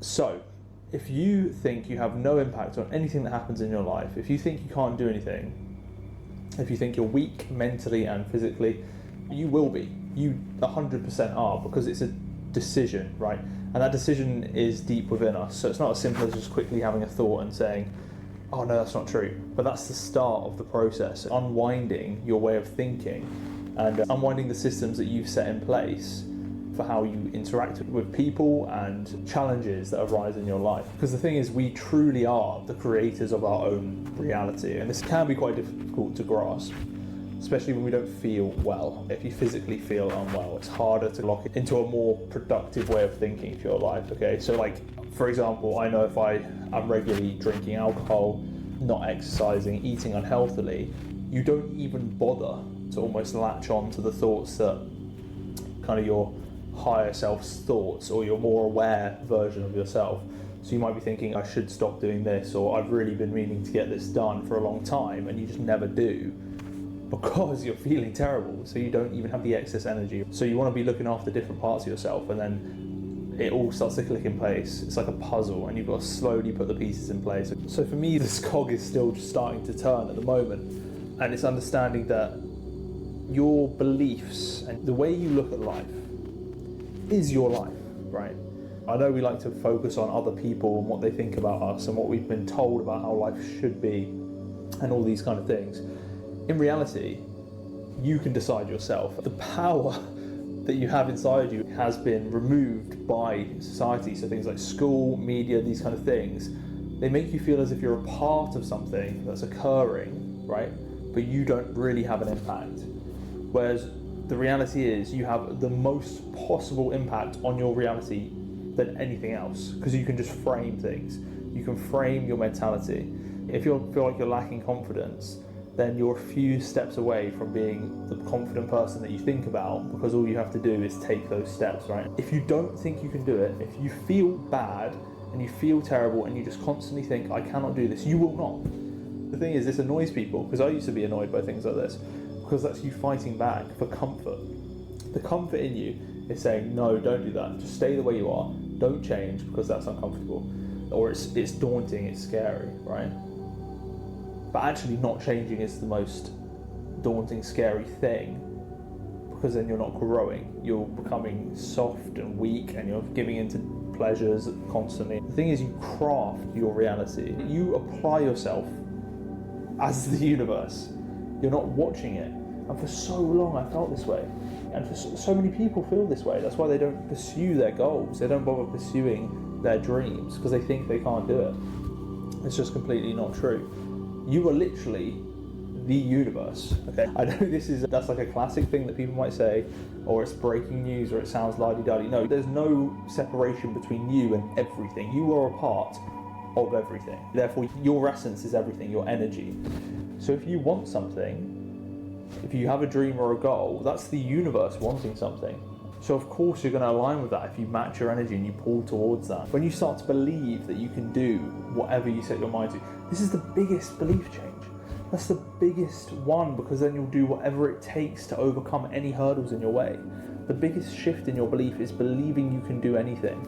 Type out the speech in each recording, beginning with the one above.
So, if you think you have no impact on anything that happens in your life, if you think you can't do anything, if you think you're weak mentally and physically, you will be. You 100% are, because it's a decision, right? And that decision is deep within us. So it's not as simple as just quickly having a thought and saying, oh no, that's not true. But that's the start of the process, unwinding your way of thinking and unwinding the systems that you've set in place for how you interact with people and challenges that arise in your life. Because the thing is, we truly are the creators of our own reality, and this can be quite difficult to grasp, especially when we don't feel well. If you physically feel unwell, it's harder to lock it into a more productive way of thinking for your life, okay? So like, for example, I know if I am regularly drinking alcohol, not exercising, eating unhealthily, you don't even bother to almost latch on to the thoughts that kind of your higher self's thoughts, or your more aware version of yourself. So you might be thinking, I should stop doing this, or I've really been meaning to get this done for a long time, and you just never do because you're feeling terrible, so you don't even have the excess energy. So you want to be looking after different parts of yourself, and then it all starts to click in place. It's like a puzzle, and you've got to slowly put the pieces in place. So for me, this cog is still just starting to turn at the moment, and it's understanding that your beliefs and the way you look at life is your life, right? I know we like to focus on other people and what they think about us and what we've been told about how life should be and all these kind of things. In reality, you can decide yourself. The power that you have inside you has been removed by society. So things like school, media, these kind of things, they make you feel as if you're a part of something that's occurring, right? But you don't really have an impact. Whereas the reality is you have the most possible impact on your reality than anything else, because you can just frame things. You can frame your mentality. If you feel like you're lacking confidence, then you're a few steps away from being the confident person that you think about, because all you have to do is take those steps, right? If you don't think you can do it, if you feel bad and you feel terrible and you just constantly think, I cannot do this, you will not. The thing is, this annoys people, because I used to be annoyed by things like this, because that's you fighting back for comfort. The comfort in you is saying, no, don't do that. Just stay the way you are. Don't change, because that's uncomfortable. Or it's daunting, it's scary, right? But actually not changing is the most daunting, scary thing, because then you're not growing. You're becoming soft and weak, and you're giving into pleasures constantly. The thing is, you craft your reality. You apply yourself as the universe. You're not watching it. And for so long I felt this way. And for so many people feel this way. That's why they don't pursue their goals. They don't bother pursuing their dreams, because they think they can't do it. It's just completely not true. You are literally the universe, okay? I know that's like a classic thing that people might say, or it's breaking news, or it sounds la-di-da-di. No, there's no separation between you and everything. You are a part of everything. Therefore, your essence is everything, your energy. So if you want something, if you have a dream or a goal, that's the universe wanting something. So of course you're going to align with that if you match your energy and you pull towards that. When you start to believe that you can do whatever you set your mind to, this is the biggest belief change. That's the biggest one, because then you'll do whatever it takes to overcome any hurdles in your way. The biggest shift in your belief is believing you can do anything.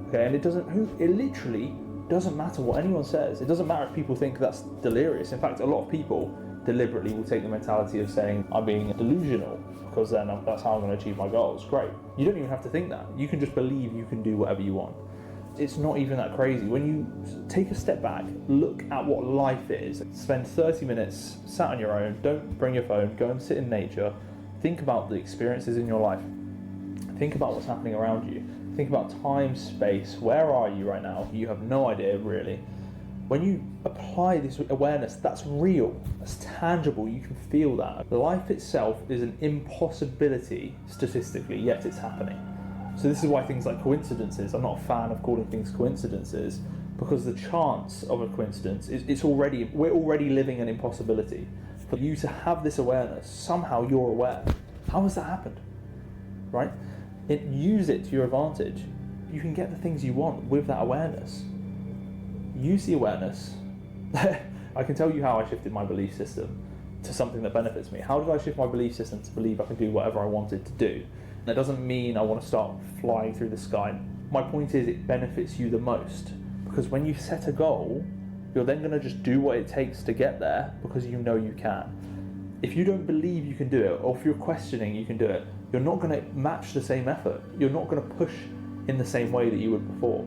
Okay, and it literally doesn't matter what anyone says. It doesn't matter if people think that's delirious. In fact, a lot of people deliberately will take the mentality of saying, I'm being delusional, because then that's how I'm going to achieve my goals. Great. You don't even have to think that. You can just believe you can do whatever you want. It's not even that crazy. When you take a step back, look at what life is. Spend 30 minutes sat on your own, don't bring your phone, go and sit in nature. Think about the experiences in your life. Think about what's happening around you. Think about time, space. Where are you right now? You have no idea, really. When you apply this awareness, that's real, that's tangible, you can feel that. Life itself is an impossibility statistically, yet it's happening. So this is why things like coincidences, I'm not a fan of calling things coincidences, because the chance of a coincidence we're already living an impossibility. For you to have this awareness, somehow you're aware. How has that happened? Right? Use it to your advantage. You can get the things you want with that awareness. Use the awareness. I can tell you how I shifted my belief system to something that benefits me. How did I shift my belief system to believe I can do whatever I wanted to do? That doesn't mean I want to start flying through the sky My point is, it benefits you the most, because when you set a goal, you're then going to just do what it takes to get there because you know you can. If you don't believe you can do it, or if you're questioning you can do it, you're not going to match the same effort. You're not going to push in the same way that you would before.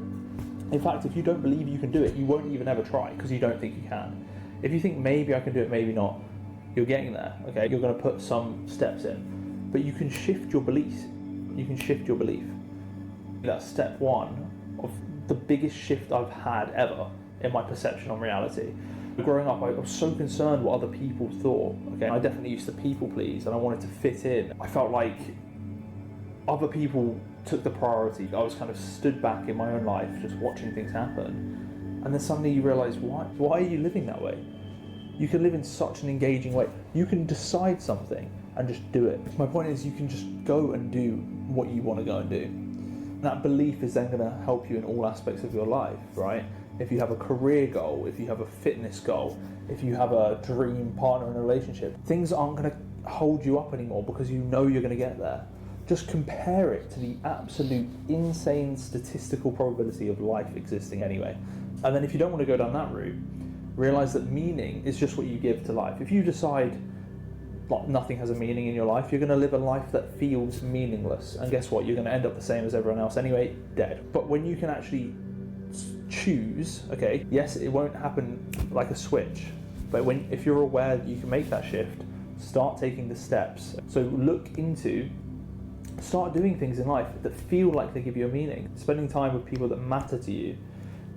In fact, if you don't believe you can do it, you won't even ever try because you don't think you can. If you think maybe I can do it, maybe not, you're getting there, okay? You're going to put some steps in, but you can shift your beliefs. You can shift your belief. That's step one of the biggest shift I've had ever in my perception on reality. Growing up, I was so concerned what other people thought. Okay, I definitely used to people please, and I wanted to fit in. I felt like other people took the priority. I was kind of stood back in my own life, just watching things happen. And then suddenly you realise, why are you living that way? You can live in such an engaging way. You can decide something and just do it. My point is, you can just go and do what you want to go and do. And that belief is then going to help you in all aspects of your life, right? If you have a career goal, if you have a fitness goal, if you have a dream partner in a relationship, things aren't going to hold you up anymore because you know you're going to get there. Just compare it to the absolute insane statistical probability of life existing anyway. And then if you don't want to go down that route, realize that meaning is just what you give to life. If you decide nothing has a meaning in your life, you're going to live a life that feels meaningless. And guess what? You're going to end up the same as everyone else anyway, dead. But when you can actually choose, okay, yes, it won't happen like a switch, but if you're aware that you can make that shift, start taking the steps. So start doing things in life that feel like they give you a meaning. Spending time with people that matter to you,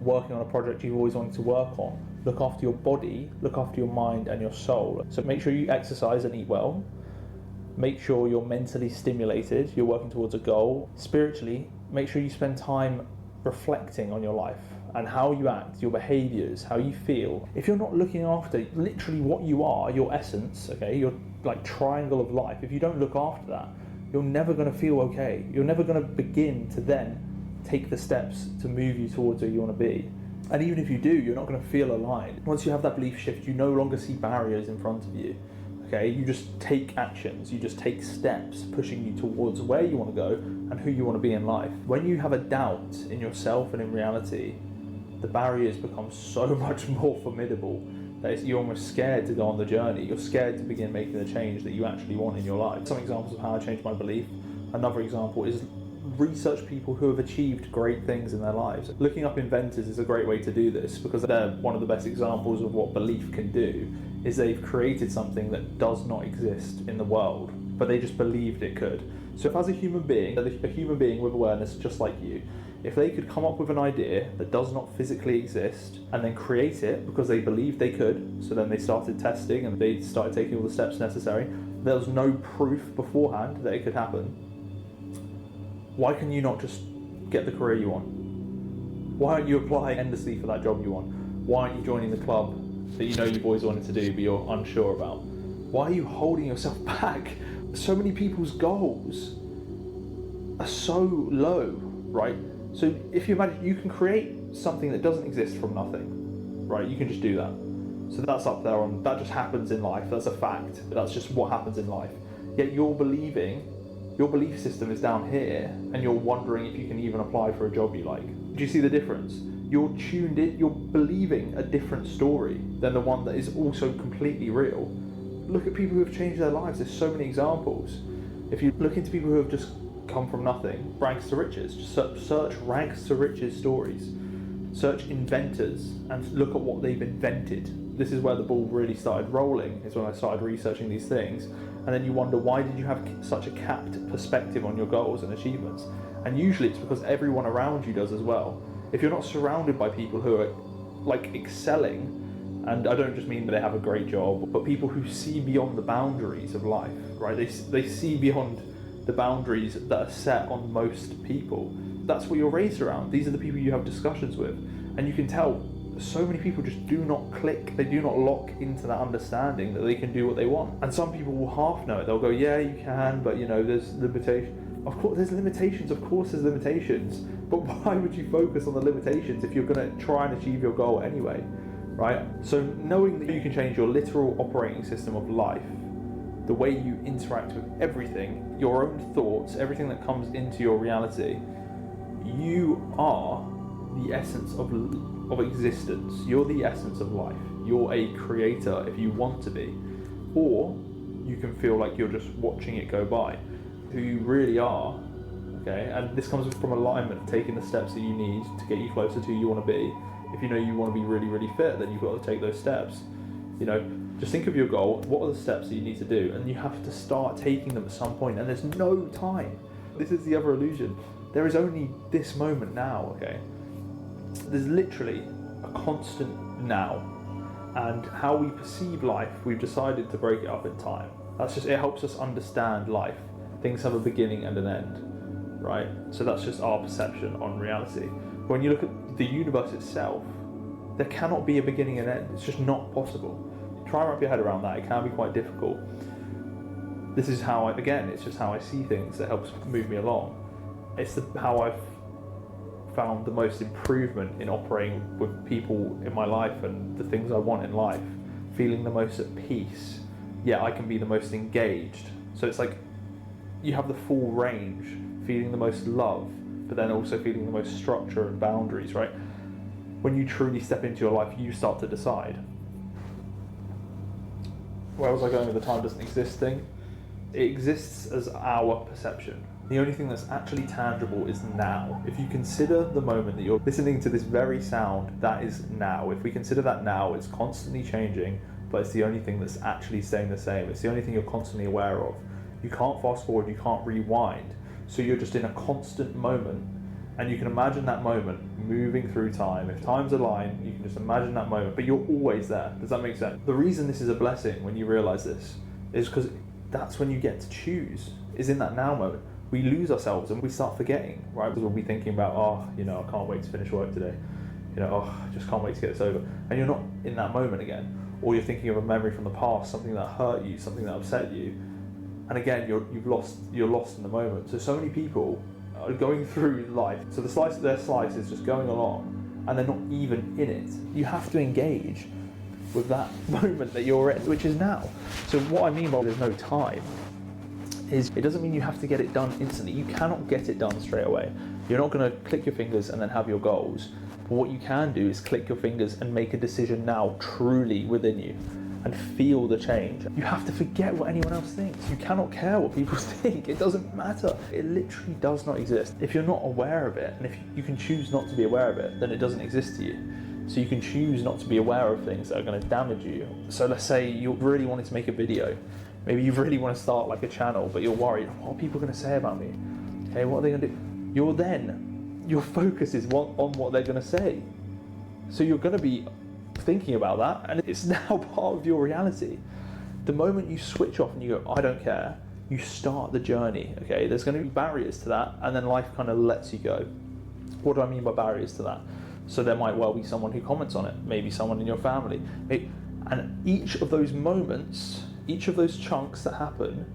working on a project you've always wanted to work on. Look after your body, look after your mind and your soul. So make sure you exercise and eat well. Make sure you're mentally stimulated, you're working towards a goal. Spiritually, make sure you spend time reflecting on your life and how you act, your behaviors, how you feel. If you're not looking after literally what you are, your essence, okay, your like triangle of life, if you don't look after that, you're never going to feel okay. You're never going to begin to then take the steps to move you towards where you want to be. And even if you do, you're not going to feel aligned. Once you have that belief shift, you no longer see barriers in front of you. Okay, you just take actions, you just take steps pushing you towards where you want to go and who you want to be in life. When you have a doubt in yourself and in reality, the barriers become so much more formidable that you're almost scared to go on the journey. You're scared to begin making the change that you actually want in your life. Some examples of how I changed my belief. Another example is research people who have achieved great things in their lives. Looking up inventors is a great way to do this because they're one of the best examples of what belief can do. Is they've created something that does not exist in the world, but they just believed it could. So if as a human being with awareness just like you, if they could come up with an idea that does not physically exist and then create it because they believed they could, so then they started testing and they started taking all the steps necessary, there was no proof beforehand that it could happen. Why can you not just get the career you want? Why aren't you applying endlessly for that job you want? Why aren't you joining the club that you know you've always wanted to do but you're unsure about? Why are you holding yourself back? So many people's goals are so low, right? So if you imagine, you can create something that doesn't exist from nothing, right? You can just do that. So that's up there that just happens in life. That's a fact. That's just what happens in life. Yet your belief system is down here and you're wondering if you can even apply for a job you like. Do you see the difference? You're tuned in, you're believing a different story than the one that is also completely real. Look at people who have changed their lives. There's so many examples. If you look into people who have just come from nothing, rags to riches, just search rags to riches stories. Search inventors and look at what they've invented. This is where the ball really started rolling, is when I started researching these things. And then you wonder, why did you have such a capped perspective on your goals and achievements? And usually it's because everyone around you does as well. If you're not surrounded by people who are like excelling, and I don't just mean that they have a great job, but people who see beyond the boundaries of life, right? They see beyond the boundaries that are set on most people. That's what you're raised around. These are the people you have discussions with. And you can tell so many people just do not click, they do not lock into that understanding that they can do what they want. And some people will half know it. They'll go, yeah, you can, but there's limitations. Of course, there's limitations. Of course, there's limitations. But why would you focus on the limitations if you're going to try and achieve your goal anyway, right? So knowing that you can change your literal operating system of life, the way you interact with everything, your own thoughts, everything that comes into your reality, you are the essence of existence. You're the essence of life. You're a creator if you want to be, or you can feel like you're just watching it go by. Who you really are, okay? And this comes from alignment, taking the steps that you need to get you closer to who you want to be. If you know you want to be really, really fit, then you've got to take those steps. You know, just think of your goal. What are the steps that you need to do? And you have to start taking them at some point. And there's no time. This is the other illusion. There is only this moment now, okay? There's literally a constant now. And how we perceive life, we've decided to break it up in time. That's just, it helps us understand life. Things have a beginning and an end, right? So that's just our perception on reality. When you look at the universe itself, there cannot be a beginning and end. It's just not possible. Try and wrap your head around that. It can be quite difficult. This is how it's just how I see things that helps move me along. It's how I've found the most improvement in operating with people in my life and the things I want in life. Feeling the most at peace. Yeah, I can be the most engaged. So it's like you have the full range, feeling the most love, but then also feeling the most structure and boundaries, right? When you truly step into your life, you start to decide. Where was I going with the time doesn't exist thing? It exists as our perception. The only thing that's actually tangible is now. If you consider the moment that you're listening to this very sound, that is now. If we consider that now, it's constantly changing, but it's the only thing that's actually staying the same. It's the only thing you're constantly aware of. You can't fast forward, you can't rewind. So you're just in a constant moment, and you can imagine that moment moving through time. If time's a line, you can just imagine that moment, but you're always there. Does that make sense? The reason this is a blessing when you realize this is because that's when you get to choose, is in that now moment. We lose ourselves and we start forgetting, right? Because we'll be thinking about, I can't wait to finish work today. I just can't wait to get this over. And you're not in that moment again. Or you're thinking of a memory from the past, something that hurt you, something that upset you. And again, you're lost in the moment. So many people are going through life. So their slice is just going along and they're not even in it. You have to engage with that moment that you're in, which is now. So what I mean by there's no time is it doesn't mean you have to get it done instantly. You cannot get it done straight away. You're not going to click your fingers and then have your goals. But what you can do is click your fingers and make a decision now truly within you and feel the change. You have to forget what anyone else thinks. You cannot care what people think. It doesn't matter. It literally does not exist. If you're not aware of it, and if you can choose not to be aware of it, then it doesn't exist to you. So you can choose not to be aware of things that are going to damage you. So let's say you really wanted to make a video. Maybe you really want to start like a channel, but you're worried, what are people going to say about me? Okay, what are they going to do? Your focus is on what they're going to say. So you're going to be thinking about that, and it's now part of your reality. The moment you switch off and you go, I don't care, you start the journey, okay? There's going to be barriers to that, and then life kind of lets you go. What do I mean by barriers to that? So there might well be someone who comments on it, maybe someone in your family. And each of those moments, each of those chunks that happen,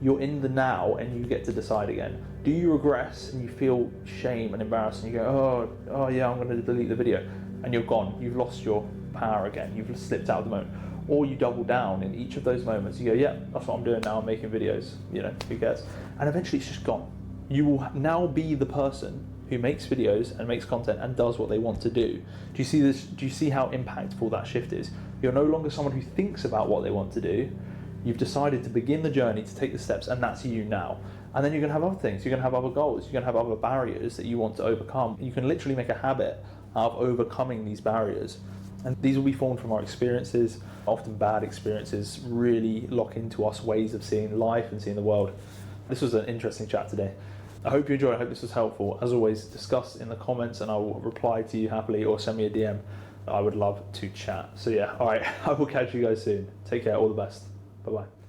you're in the now and you get to decide again. Do you regress and you feel shame and embarrassed and you go, oh yeah, I'm going to delete the video, and you're gone. You've lost your power again. You've slipped out of the moment. Or you double down in each of those moments. You go, yeah, that's what I'm doing now. I'm making videos. Who cares? And eventually it's just gone. You will now be the person who makes videos and makes content and does what they want to do. Do you see this? Do you see how impactful that shift is? You're no longer someone who thinks about what they want to do. You've decided to begin the journey, to take the steps, and that's you now. And then you're going to have other things. You're going to have other goals. You're going to have other barriers that you want to overcome. You can literally make a habit out of overcoming these barriers. And these will be formed from our experiences. Often bad experiences really lock into us ways of seeing life and seeing the world. This was an interesting chat today. I hope you enjoyed. I hope this was helpful. As always, discuss in the comments and I will reply to you happily, or send me a DM. I would love to chat. So yeah, all right, I will catch you guys soon. Take care, all the best. Bye-bye.